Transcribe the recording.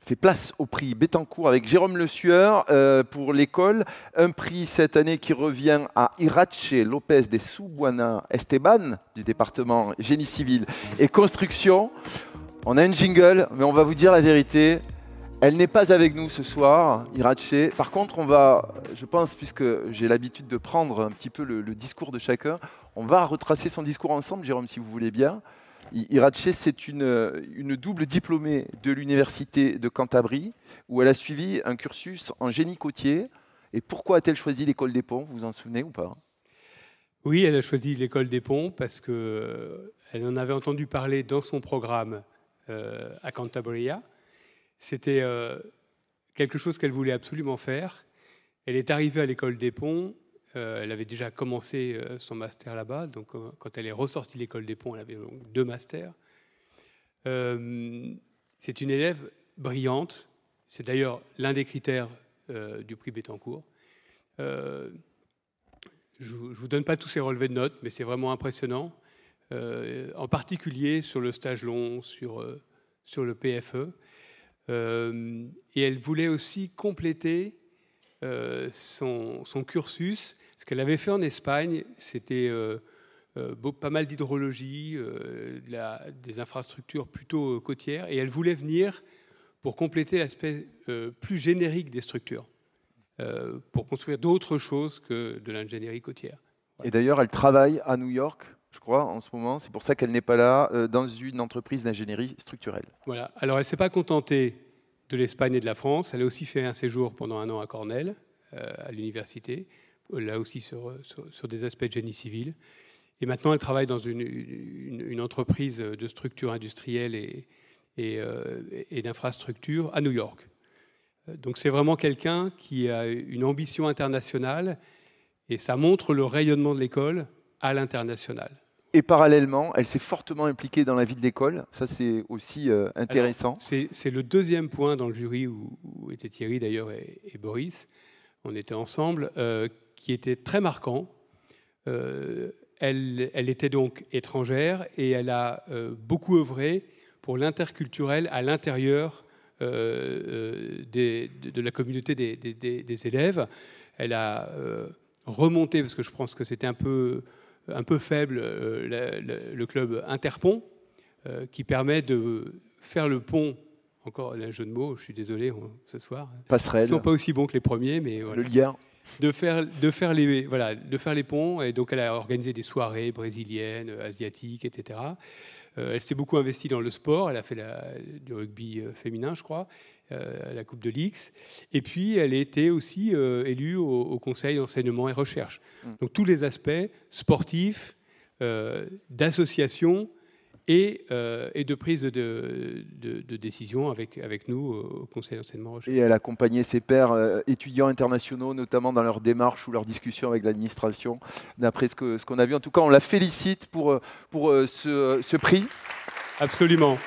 fait place au prix Bettencourt avec Jérôme Le Sueur pour l'école. Un prix cette année qui revient à Irache Lopez de Subuana Esteban du département Génie civil et construction. On a un jingle, mais on va vous dire la vérité. Elle n'est pas avec nous ce soir, Irache. Par contre, on va, je pense, puisque j'ai l'habitude de prendre un petit peu le discours de chacun, on va retracer son discours ensemble, Jérôme, si vous voulez bien. Irache, c'est une double diplômée de l'université de Cantabrie, où elle a suivi un cursus en génie côtier. Et pourquoi a-t-elle choisi l'école des ponts? Vous vous en souvenez ou pas? Oui, elle a choisi l'école des ponts parce qu'elle en avait entendu parler dans son programme à Cantabria. C'était quelque chose qu'elle voulait absolument faire. Elle est arrivée à l'école des ponts. Elle avait déjà commencé son master là-bas. Donc, quand elle est ressortie de l'école des ponts, elle avait donc 2 masters. C'est une élève brillante. C'est d'ailleurs l'un des critères du prix Bettencourt. Je ne vous donne pas tous ses relevés de notes, mais c'est vraiment impressionnant. En particulier sur le stage long, sur le PFE. Et elle voulait aussi compléter son cursus. Ce qu'elle avait fait en Espagne, c'était pas mal d'hydrologie, des infrastructures plutôt côtières, et elle voulait venir pour compléter l'aspect plus générique des structures, pour construire d'autres choses que de l'ingénierie côtière. Voilà. Et d'ailleurs, elle travaille à New York, je crois, en ce moment. C'est pour ça qu'elle n'est pas là, dans une entreprise d'ingénierie structurelle. Voilà. Alors, elle ne s'est pas contentée de l'Espagne et de la France. Elle a aussi fait un séjour pendant 1 an à Cornell, à l'université, là aussi sur des aspects de génie civil. Et maintenant, elle travaille dans une entreprise de structure industrielle et d'infrastructure à New York. Donc, c'est vraiment quelqu'un qui a une ambition internationale et ça montre le rayonnement de l'école à l'international. Et parallèlement, elle s'est fortement impliquée dans la vie de l'école. Ça, c'est aussi intéressant. C'est le 2e point dans le jury où étaient Thierry d'ailleurs et Boris. On était ensemble, qui était très marquant. Elle était donc étrangère et elle a beaucoup œuvré pour l'interculturel à l'intérieur de la communauté des élèves. Elle a remonté, parce que je pense que c'était un peu faible, le club Interpont, qui permet de faire le pont, encore un jeu de mots, je suis désolé ce soir. Passerelle. Ils ne sont pas aussi bons que les premiers, mais voilà. Le lien. De faire les ponts, et donc elle a organisé des soirées brésiliennes, asiatiques, etc. Elle s'est beaucoup investie dans le sport, elle a fait du rugby féminin, je crois, la Coupe de l'X, et puis elle a été aussi élue au Conseil d'enseignement et recherche. Donc tous les aspects sportifs, d'association et de prise de décision avec nous au Conseil d'enseignement et recherche. Et elle accompagnait ses pairs étudiants internationaux, notamment dans leurs démarches ou leurs discussions avec l'administration, d'après ce qu'on a vu. En tout cas, on la félicite pour ce prix. Absolument.